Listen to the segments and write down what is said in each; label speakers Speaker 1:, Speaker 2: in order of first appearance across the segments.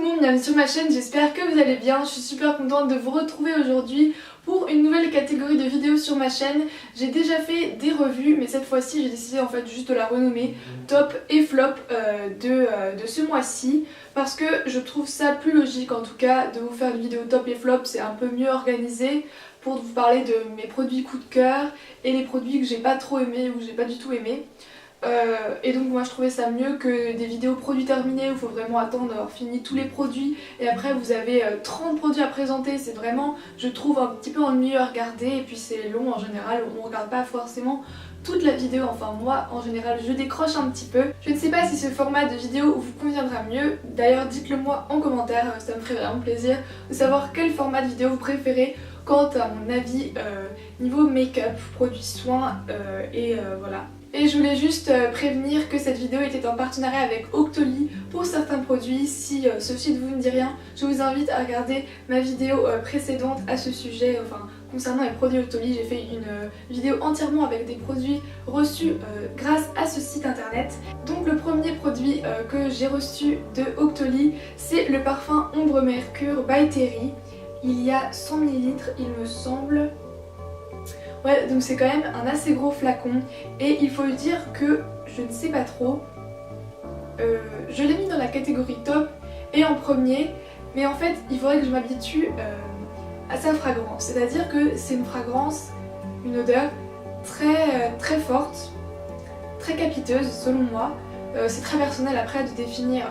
Speaker 1: le monde, bienvenue sur ma chaîne, j'espère que vous allez bien. Je suis super contente de vous retrouver aujourd'hui pour une nouvelle catégorie de vidéos sur ma chaîne. J'ai déjà fait des revues, mais cette fois-ci j'ai décidé en fait juste de la renommer top et flop de ce mois-ci, parce que je trouve ça plus logique en tout cas de vous faire une vidéo top et flop. C'est un peu mieux organisé pour vous parler de mes produits coup de cœur et les produits que j'ai pas trop aimés ou que j'ai pas du tout aimés. Et donc moi je trouvais ça mieux que des vidéos produits terminés où il faut vraiment attendre d'avoir fini tous les produits et après vous avez 30 produits à présenter. C'est vraiment, je trouve, un petit peu ennuyeux à regarder, et puis c'est long en général, on regarde pas forcément toute la vidéo. Enfin moi en général je décroche un petit peu. Je ne sais pas si ce format de vidéo vous conviendra mieux, d'ailleurs dites-le moi en commentaire, ça me ferait vraiment plaisir de savoir quel format de vidéo vous préférez quant à mon avis niveau make-up, produits soins et voilà. Et je voulais juste prévenir que cette vidéo était en partenariat avec Octoly pour certains produits. Si ce site vous ne dit rien, je vous invite à regarder ma vidéo précédente à ce sujet, enfin concernant les produits Octoly. J'ai fait une vidéo entièrement avec des produits reçus grâce à ce site internet. Donc le premier produit que j'ai reçu de Octoly, c'est le parfum Ombre Mercure by Terry. Il y a 100 ml il me semble. Ouais, donc c'est quand même un assez gros flacon, et il faut dire que je ne sais pas trop, je l'ai mis dans la catégorie top et en premier, mais en fait il faudrait que je m'habitue à sa fragrance, c'est-à-dire que c'est une fragrance, une odeur très forte, très capiteuse selon moi. C'est très personnel après de définir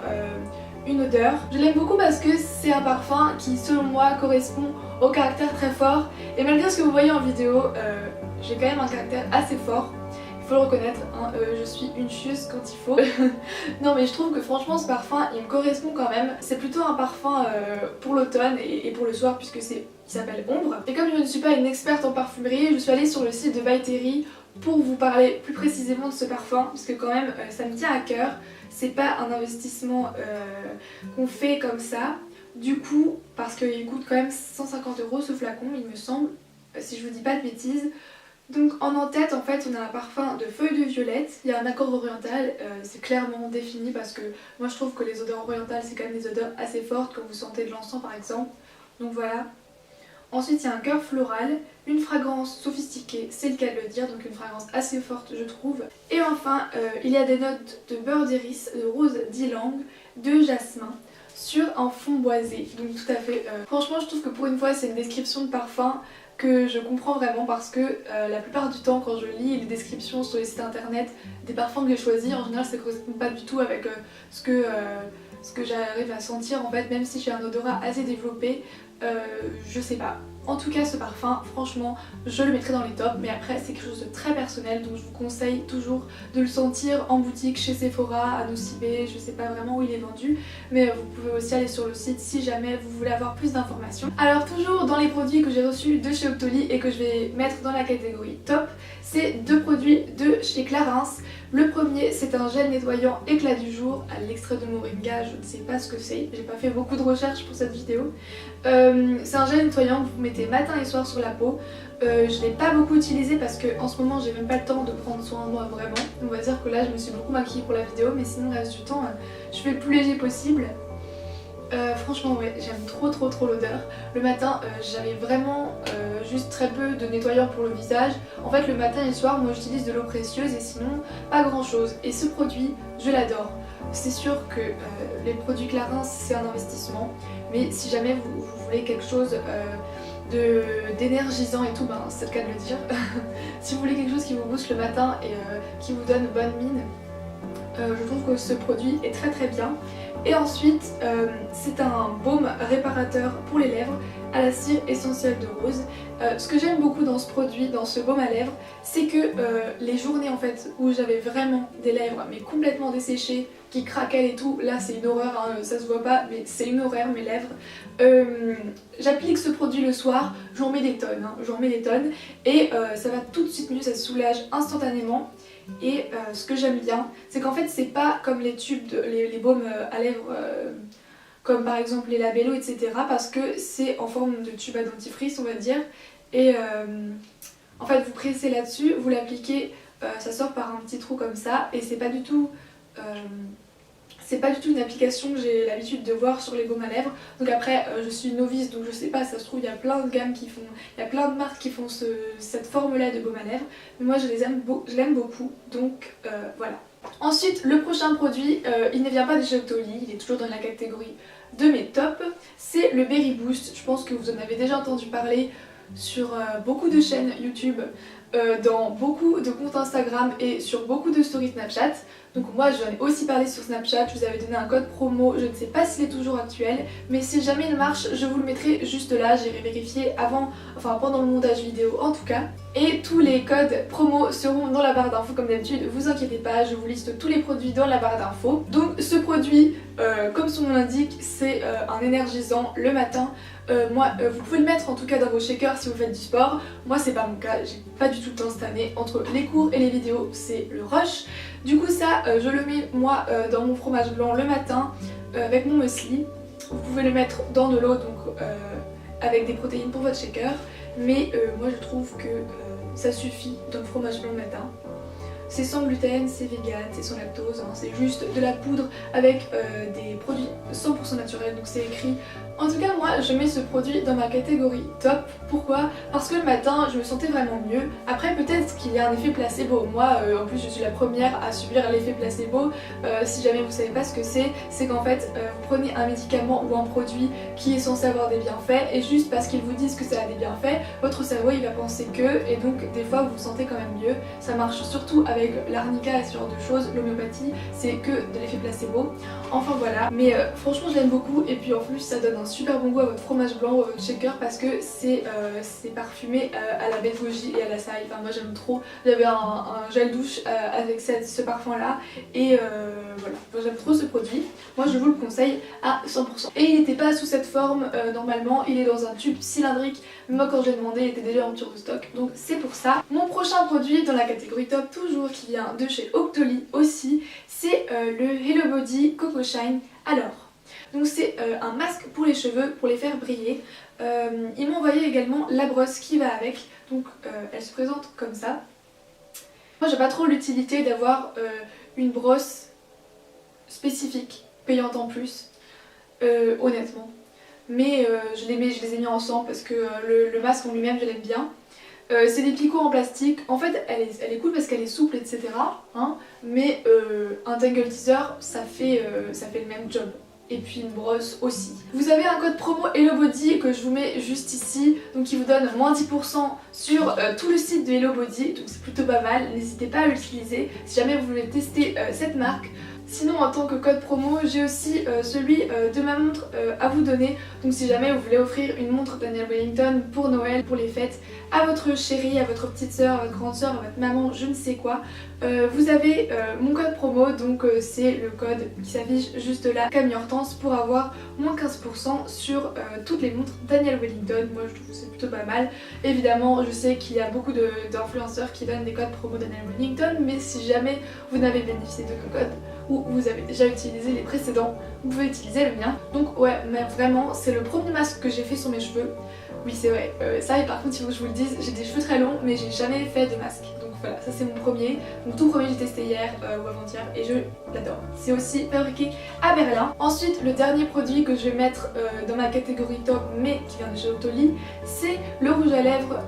Speaker 1: une odeur. Je l'aime beaucoup parce que c'est un parfum qui selon moi correspond au caractère très fort, et malgré ce que vous voyez en vidéo, j'ai quand même un caractère assez fort, il faut le reconnaître, hein, je suis une chieuse quand il faut. Non mais je trouve que franchement ce parfum il me correspond quand même. C'est plutôt un parfum pour l'automne et pour le soir, puisque il s'appelle Ombre. Et comme je ne suis pas une experte en parfumerie, je suis allée sur le site de By Terry pour vous parler plus précisément de ce parfum, parce que quand même ça me tient à cœur. C'est pas un investissement qu'on fait comme ça, du coup, parce qu'il coûte quand même 150 € ce flacon il me semble, si je vous dis pas de bêtises. Donc en en-tête en fait on a un parfum de feuilles de violette, il y a un accord oriental, c'est clairement défini parce que moi je trouve que les odeurs orientales c'est quand même des odeurs assez fortes quand vous sentez de l'encens par exemple, donc voilà. Ensuite il y a un cœur floral, une fragrance sophistiquée, c'est le cas de le dire, donc une fragrance assez forte je trouve. Et enfin il y a des notes de beurre d'iris, de rose d'ylang, de jasmin sur un fond boisé, donc tout à fait. Franchement je trouve que pour une fois c'est une description de parfum que je comprends vraiment, parce que la plupart du temps quand je lis les descriptions sur les sites internet des parfums que j'ai choisis, en général ça ne correspond pas du tout avec ce que j'arrive à sentir en fait, même si j'ai un odorat assez développé, je sais pas. En tout cas ce parfum franchement je le mettrai dans les tops, mais après c'est quelque chose de très personnel, donc je vous conseille toujours de le sentir en boutique, chez Sephora, à Nocibé, je sais pas vraiment où il est vendu, mais vous pouvez aussi aller sur le site si jamais vous voulez avoir plus d'informations. Alors toujours dans les produits que j'ai reçus de chez Octoly et que je vais mettre dans la catégorie top, c'est deux produits de chez Clarins. Le premier c'est un gel nettoyant éclat du jour à l'extrait de moringa, je ne sais pas ce que c'est, j'ai pas fait beaucoup de recherches pour cette vidéo. C'est un gel nettoyant que vous mettez matin et soir sur la peau. Je l'ai pas beaucoup utilisé parce que en ce moment j'ai même pas le temps de prendre soin de moi vraiment. On va dire que là je me suis beaucoup maquillée pour la vidéo, mais sinon le reste du temps je fais le plus léger possible. Franchement ouais, j'aime trop l'odeur. Le matin j'avais vraiment juste très peu de nettoyant pour le visage. En fait le matin et le soir moi j'utilise de l'eau précieuse et sinon pas grand chose. Et ce produit je l'adore. C'est sûr que les produits Clarins c'est un investissement, mais si jamais vous voulez quelque chose d'énergisant et tout, ben c'est le cas de le dire. Si vous voulez quelque chose qui vous booste le matin et qui vous donne bonne mine, je trouve que ce produit est très bien. Et ensuite c'est un baume réparateur pour les lèvres à la cire essentielle de rose. Ce que j'aime beaucoup dans ce produit, dans ce baume à lèvres, c'est que les journées en fait où j'avais vraiment des lèvres mais complètement desséchées, qui craquaient et tout, là c'est une horreur, hein, ça se voit pas mais c'est une horreur mes lèvres. J'applique ce produit le soir, j'en mets des tonnes, hein, j'en mets des tonnes, et ça va tout de suite mieux, ça soulage instantanément. Et ce que j'aime bien, c'est qu'en fait c'est pas comme les tubes, les baumes à lèvres comme par exemple les Labello etc, parce que c'est en forme de tube à dentifrice on va dire, et en fait vous pressez là-dessus, vous l'appliquez, ça sort par un petit trou comme ça, et c'est pas du tout c'est pas du tout une application que j'ai l'habitude de voir sur les baumes à lèvres. Donc après je suis novice donc je sais pas, ça se trouve il y a plein de gammes qui font, il y a plein de marques qui font cette forme là de baume à lèvres. Mais moi je l'aime beaucoup donc voilà. Ensuite le prochain produit, il ne vient pas de chez Octoly, il est toujours dans la catégorie de mes tops, c'est le Berry Boost. Je pense que vous en avez déjà entendu parler sur beaucoup de chaînes YouTube, dans beaucoup de comptes Instagram et sur beaucoup de stories Snapchat. Donc moi j'en ai aussi parlé sur Snapchat, je vous avais donné un code promo, je ne sais pas s'il est toujours actuel, mais si jamais il marche, je vous le mettrai juste là, j'irai vérifier pendant le montage vidéo en tout cas. Et tous les codes promo seront dans la barre d'infos comme d'habitude, vous inquiétez pas, je vous liste tous les produits dans la barre d'infos. Donc ce produit, comme son nom l'indique, c'est un énergisant le matin. Vous pouvez le mettre en tout cas dans vos shakers si vous faites du sport. Moi c'est pas mon cas, j'ai pas du tout le temps cette année, entre les cours et les vidéos c'est le rush. Du coup ça je le mets moi dans mon fromage blanc le matin avec mon muesli. Vous pouvez le mettre dans de l'eau donc avec des protéines pour votre shaker. Mais moi je trouve que ça suffit dans le fromage blanc le matin. C'est sans gluten, c'est vegan, c'est sans lactose, hein, c'est juste de la poudre avec des produits 100% naturels, donc c'est écrit. En tout cas moi je mets ce produit dans ma catégorie top. Pourquoi? Parce que le matin je me sentais vraiment mieux. Après peut-être qu'il y a un effet placebo. Moi en plus je suis la première à subir l'effet placebo. Si jamais vous savez pas ce que c'est qu'en fait vous prenez un médicament ou un produit qui est censé avoir des bienfaits et juste parce qu'ils vous disent que ça a des bienfaits, votre cerveau il va penser que, et donc des fois vous vous sentez quand même mieux. Ça marche surtout avec l'arnica et ce genre de choses. L'homéopathie c'est que de l'effet placebo. Enfin voilà, mais franchement je l'aime beaucoup et puis en plus ça donne un super bon goût à votre fromage blanc ou à votre shaker parce que c'est parfumé à la baie de goji et à la saï. Enfin moi j'aime trop. J'avais un gel douche avec ce parfum là et voilà, j'aime trop ce produit. Moi je vous le conseille à 100%. Et il n'était pas sous cette forme normalement, il est dans un tube cylindrique. Moi quand j'ai demandé il était déjà en rupture de stock donc c'est pour ça. Mon prochain produit dans la catégorie top toujours qui vient de chez Octoly aussi, c'est le Hello Body Coco Shine. Alors donc c'est un masque pour les cheveux, pour les faire briller. Ils m'ont envoyé également la brosse qui va avec, donc elle se présente comme ça. Moi j'ai pas trop l'utilité d'avoir une brosse spécifique, payante en plus, honnêtement. Mais je les ai mis ensemble parce que le masque en lui-même je l'aime bien. C'est des picots en plastique, en fait elle est cool parce qu'elle est souple etc. Hein, mais un tangle teaser ça fait le même job. Et puis une brosse aussi. Vous avez un code promo Hello Body que je vous mets juste ici, donc qui vous donne moins 10% sur tout le site de Hello Body, donc c'est plutôt pas mal, n'hésitez pas à l'utiliser si jamais vous voulez tester cette marque. Sinon en tant que code promo j'ai aussi celui de ma montre à vous donner, donc si jamais vous voulez offrir une montre Daniel Wellington pour Noël, pour les fêtes, à votre chérie, à votre petite soeur, à votre grande soeur, à votre maman, je ne sais quoi, vous avez mon code promo, donc c'est le code qui s'affiche juste là, Camille Hortense, pour avoir moins 15% sur toutes les montres Daniel Wellington. Moi je trouve que c'est plutôt pas mal. Évidemment je sais qu'il y a beaucoup d'influenceurs qui donnent des codes promo Daniel Wellington, mais si jamais vous n'avez bénéficié de code ou vous avez déjà utilisé les précédents, vous pouvez utiliser le mien. Donc ouais, mais vraiment c'est le premier masque que j'ai fait sur mes cheveux. Oui c'est vrai, ça et par contre il faut que je vous le dise, j'ai des cheveux très longs mais j'ai jamais fait de masque. Donc voilà, ça c'est mon premier. Mon tout premier j'ai testé hier ou avant-hier et je l'adore. C'est aussi fabriqué à Berlin. Ensuite le dernier produit que je vais mettre dans ma catégorie top mais qui vient de chez Octoly, c'est le rouge à lèvres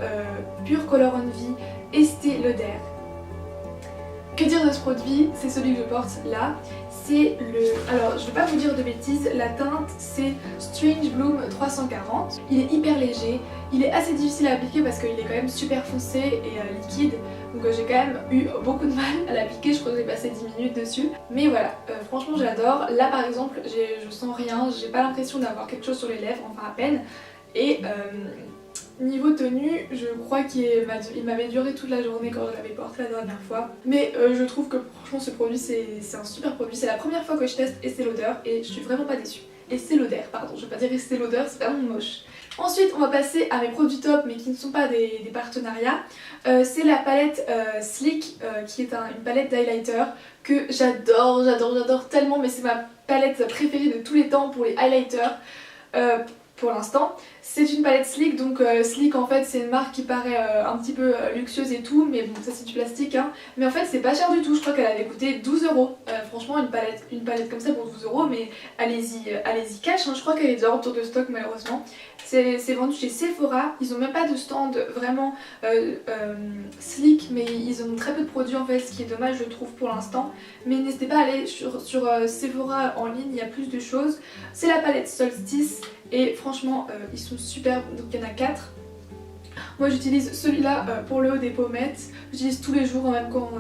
Speaker 1: Pure Color on Vie Estée Lauder. Que dire de ce produit? C'est celui que je porte là. C'est le... Alors je vais pas vous dire de bêtises, la teinte c'est Strange Bloom 340. Il est hyper léger, il est assez difficile à appliquer parce qu'il est quand même super foncé et liquide. Donc j'ai quand même eu beaucoup de mal à l'appliquer, je crois que j'ai passé 10 minutes dessus. Mais voilà, franchement j'adore. Là par exemple je sens rien, j'ai pas l'impression d'avoir quelque chose sur les lèvres, enfin à peine. Et niveau tenue, je crois qu'il m'avait duré toute la journée quand je l'avais porté la dernière fois. Mais je trouve que franchement ce produit c'est un super produit. C'est la première fois que je teste Estée Lauder et je suis vraiment pas déçue. Estée Lauder, pardon, je vais pas dire Estée Lauder, c'est vraiment moche. Ensuite on va passer à mes produits top mais qui ne sont pas des partenariats. C'est la palette Sleek qui est une palette d'highlighter que j'adore tellement, mais c'est ma palette préférée de tous les temps pour les highlighters. pour l'instant. C'est une palette Sleek, donc Sleek en fait c'est une marque qui paraît un petit peu luxueuse et tout, mais bon ça c'est du plastique hein. Mais en fait c'est pas cher du tout, je crois qu'elle avait coûté 12 euros. Franchement une palette comme ça pour 12 euros, mais allez-y cash, hein. Je crois qu'elle est déjà en retour de stock malheureusement. C'est vendu chez Sephora, ils ont même pas de stand vraiment Sleek, mais ils ont très peu de produits en fait, ce qui est dommage je trouve pour l'instant. Mais n'hésitez pas à aller sur Sephora en ligne, il y a plus de choses. C'est la palette Solstice et franchement ils sont super, donc il y en a 4. Moi j'utilise celui-là pour le haut des pommettes, j'utilise tous les jours même quand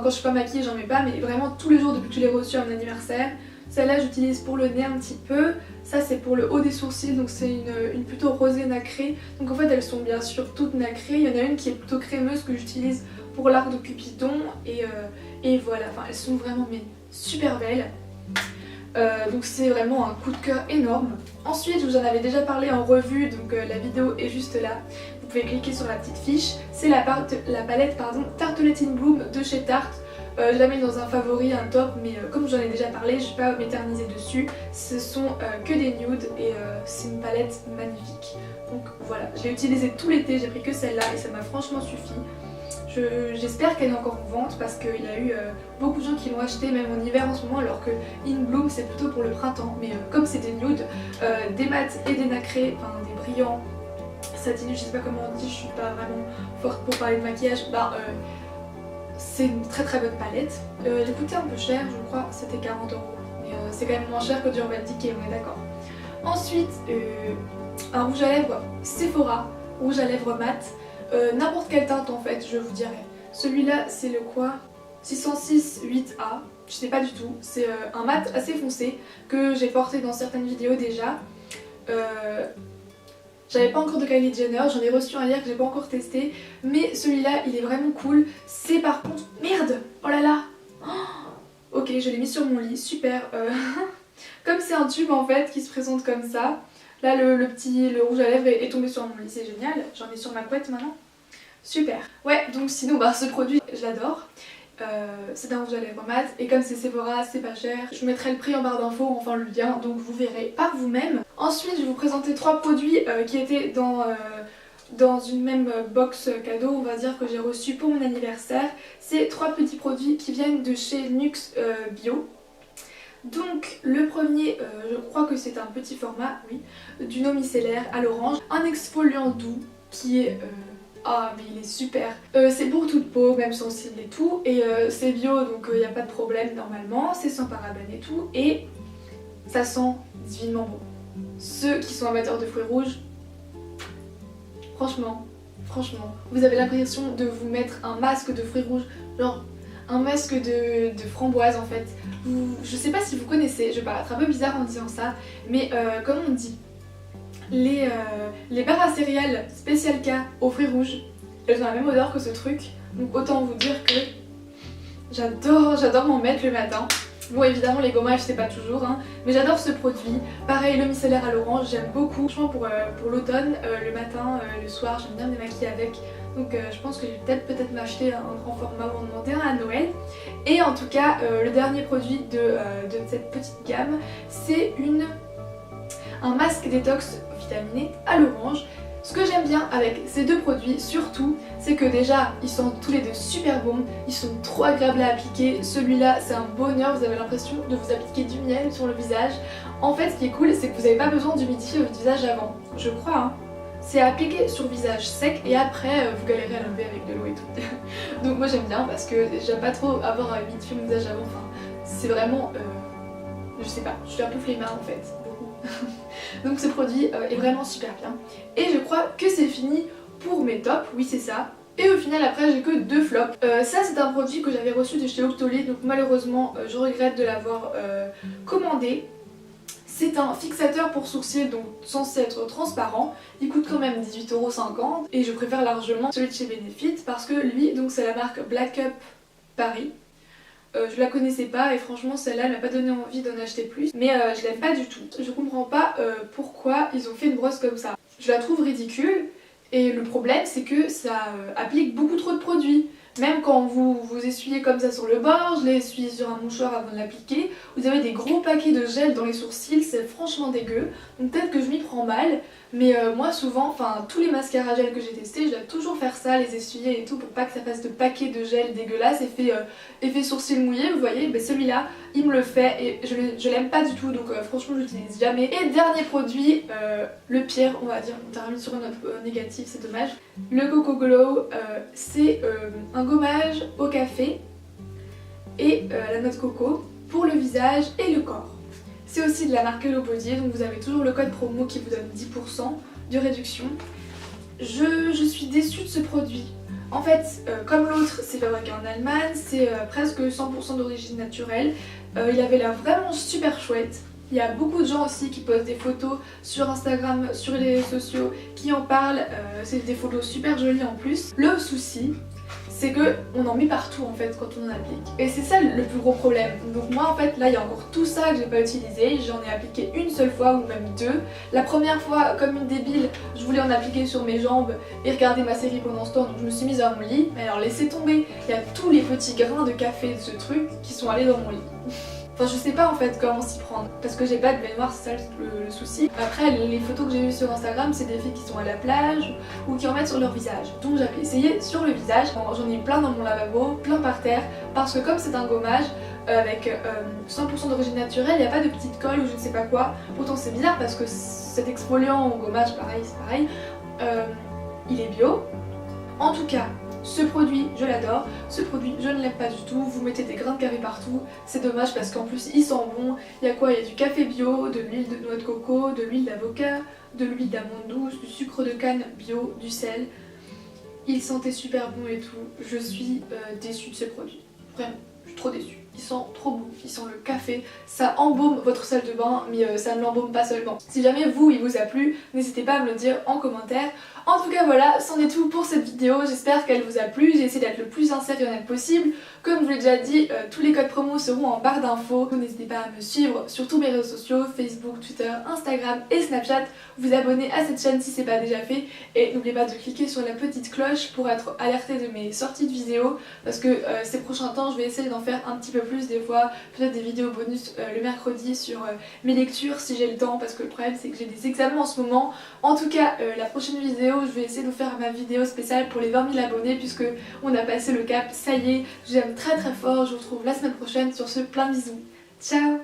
Speaker 1: je suis pas maquillée j'en mets pas, mais vraiment tous les jours depuis que je l'ai reçu à mon anniversaire. Celle-là j'utilise pour le nez un petit peu, ça c'est pour le haut des sourcils, donc c'est une plutôt rosée nacrée. Donc en fait elles sont bien sûr toutes nacrées, il y en a une qui est plutôt crémeuse que j'utilise pour l'arc de Cupidon et voilà, enfin elles sont vraiment mais super belles. Donc c'est vraiment un coup de cœur énorme. Ensuite je vous en avais déjà parlé en revue, donc la vidéo est juste là. Vous pouvez cliquer sur la petite fiche. C'est la palette Tartelette in Bloom de chez Tarte. Je la mets dans un favori, un top, mais comme j'en ai déjà parlé, je ne vais pas m'éterniser dessus. Ce sont que des nudes et c'est une palette magnifique. Donc voilà, je l'ai utilisée tout l'été, j'ai pris que celle-là et ça m'a franchement suffi. J'espère qu'elle est encore en vente parce qu'il y a eu beaucoup de gens qui l'ont acheté même en hiver en ce moment, alors que In Bloom c'est plutôt pour le printemps. Mais comme c'est des nudes, des mats et des nacrés, enfin des brillants, satineux, je sais pas comment on dit, je suis pas vraiment forte pour parler de maquillage, c'est une très très bonne palette. Elle coûtait un peu cher, je crois, c'était 40 euros. Mais c'est quand même moins cher que du Urban Decay, on est d'accord. Ensuite, un rouge à lèvres Sephora, rouge à lèvres mat. N'importe quelle teinte en fait, je vous dirais. Celui-là, c'est le quoi 606 8A, je sais pas du tout. C'est un mat assez foncé que j'ai porté dans certaines vidéos déjà. J'avais pas encore de Kylie Jenner, j'en ai reçu un hier que j'ai pas encore testé. Mais celui-là, il est vraiment cool. C'est par contre... Merde. Oh là là. Oh, ok, je l'ai mis sur mon lit, super. Comme c'est un tube en fait qui se présente comme ça. Là le rouge à lèvres est tombé sur mon lit, c'est génial. J'en ai sur ma couette maintenant. Super. Ouais, donc sinon ce produit je l'adore. C'est un rouge à lèvres mat et comme c'est Sephora, c'est pas cher. Je vous mettrai le prix en barre d'infos, enfin le lien, donc vous verrez par vous-même. Ensuite je vais vous présenter 3 produits qui étaient dans une même box cadeau, on va dire, que j'ai reçu pour mon anniversaire. C'est 3 petits produits qui viennent de chez NYX Bio. Donc le premier, je crois que c'est un petit format, oui, d'une eau micellaire à l'orange, un exfoliant doux qui est... ah mais il est super, c'est pour toute peau, même sensible et tout, et c'est bio donc il n'y a pas de problème normalement, c'est sans parabènes et tout, et ça sent divinement bon. Ceux qui sont amateurs de fruits rouges, franchement, vous avez l'impression de vous mettre un masque de fruits rouges, genre un masque de framboise en fait. Je sais pas si vous connaissez, je vais paraître un peu bizarre en disant ça, mais comme on dit, les barres à céréales Special K aux fruits rouges, elles ont la même odeur que ce truc, donc autant vous dire que j'adore m'en mettre le matin. Bon évidemment les gommages c'est pas toujours, hein, mais j'adore ce produit. Pareil le micellaire à l'orange, j'aime beaucoup. Franchement pour l'automne, le matin, le soir, j'aime bien me démaquiller avec. Donc je pense que je vais peut-être m'acheter un grand format ou en demander un à Noël. Et en tout cas le dernier produit de cette petite gamme, c'est un masque détox vitaminé à l'orange. Ce que j'aime bien avec ces deux produits surtout, c'est que déjà ils sont tous les deux super bons, ils sont trop agréables à appliquer. Celui-là c'est un bonheur, vous avez l'impression de vous appliquer du miel sur le visage. En fait ce qui est cool c'est que vous n'avez pas besoin d'humidifier votre visage avant, je crois hein. C'est appliqué sur le visage sec et après vous galérez à l'enlever avec de l'eau et tout. Donc moi j'aime bien parce que j'aime pas trop avoir à humidifier mon visage avant, enfin c'est vraiment, je sais pas, je suis un peu flemmard en fait. Donc ce produit est vraiment super bien. Et je crois que c'est fini pour mes tops, oui c'est ça. Et au final après j'ai que 2 flops. Ça c'est un produit que j'avais reçu de chez Octoly, donc malheureusement je regrette de l'avoir commandé. C'est un fixateur pour sourcils, donc censé être transparent. Il coûte quand même 18,50 € et je préfère largement celui de chez Benefit parce que lui, donc c'est la marque Black Up Paris. Je la connaissais pas et franchement celle-là elle m'a pas donné envie d'en acheter plus, mais je l'aime pas du tout. Je comprends pas pourquoi ils ont fait une brosse comme ça. Je la trouve ridicule et le problème c'est que ça applique beaucoup trop de produits. Même quand vous essuyez comme ça sur le bord, je l'ai essuyé sur un mouchoir avant de l'appliquer, vous avez des gros paquets de gel dans les sourcils, c'est franchement dégueu. Donc peut-être que je m'y prends mal, mais moi souvent, enfin tous les mascaras gel que j'ai testés, je dois toujours faire ça, les essuyer et tout pour pas que ça fasse de paquets de gel dégueulasse, effet sourcil mouillé, vous voyez, ben celui-là il me le fait et je l'aime pas du tout, donc franchement je l'utilise jamais. Et dernier produit, le pire on va dire, on termine sur une note négative, c'est dommage. Le Coco Glow, c'est un gommage au café et la noix de coco pour le visage et le corps. C'est aussi de la marque Hello Body, donc vous avez toujours le code promo qui vous donne 10% de réduction. Je suis déçue de ce produit. En fait, comme l'autre, c'est fabriqué en Allemagne, c'est presque 100% d'origine naturelle. Il avait l'air vraiment super chouette. Il y a beaucoup de gens aussi qui postent des photos sur Instagram, sur les réseaux sociaux, qui en parlent. C'est des photos super jolies en plus. Le souci, c'est que on en met partout en fait quand on en applique. Et c'est ça le plus gros problème. Donc moi en fait là il y a encore tout ça que j'ai pas utilisé. J'en ai appliqué une seule fois ou même deux. La première fois, comme une débile, je voulais en appliquer sur mes jambes et regarder ma série pendant ce temps, donc je me suis mise à mon lit. Mais alors laissez tomber, il y a tous les petits grains de café de ce truc qui sont allés dans mon lit. Enfin je sais pas en fait comment s'y prendre parce que j'ai pas de baignoire, c'est ça le souci. Après les photos que j'ai vues sur Instagram c'est des filles qui sont à la plage ou qui en mettent sur leur visage. Donc j'avais essayé sur le visage, j'en ai plein dans mon lavabo, plein par terre parce que comme c'est un gommage avec 100% d'origine naturelle, il n'y a pas de petite colle ou je ne sais pas quoi. Pourtant c'est bizarre parce que cet exfoliant au gommage pareil c'est pareil, il est bio. En tout cas, ce produit, je l'adore. Ce produit, je ne l'aime pas du tout. Vous mettez des grains de café partout. C'est dommage parce qu'en plus, il sent bon. Il y a quoi? Il y a du café bio, de l'huile de noix de coco, de l'huile d'avocat, de l'huile d'amande douce, du sucre de canne bio, du sel. Il sentait super bon et tout. Je suis déçue de ce produit. Vraiment, je suis trop déçue. Il sent trop bon, il sent le café, ça embaume votre salle de bain, mais ça ne l'embaume pas seulement. Si jamais vous, il vous a plu, n'hésitez pas à me le dire en commentaire. En tout cas voilà, c'en est tout pour cette vidéo, j'espère qu'elle vous a plu, j'ai essayé d'être le plus sincère et honnête possible. Comme je vous l'ai déjà dit, tous les codes promo seront en barre d'infos. N'hésitez pas à me suivre sur tous mes réseaux sociaux, Facebook, Twitter, Instagram et Snapchat. Vous abonner à cette chaîne si ce n'est pas déjà fait. Et n'oubliez pas de cliquer sur la petite cloche pour être alerté de mes sorties de vidéos. Parce que ces prochains temps, je vais essayer d'en faire un petit peu plus des fois. Peut-être des vidéos bonus le mercredi sur mes lectures si j'ai le temps. Parce que le problème c'est que j'ai des examens en ce moment. En tout cas, la prochaine vidéo, je vais essayer de vous faire ma vidéo spéciale pour les 20 000 abonnés. Puisque on a passé le cap, ça y est, j'aime très très fort, je vous retrouve la semaine prochaine. Sur ce, plein de bisous, ciao.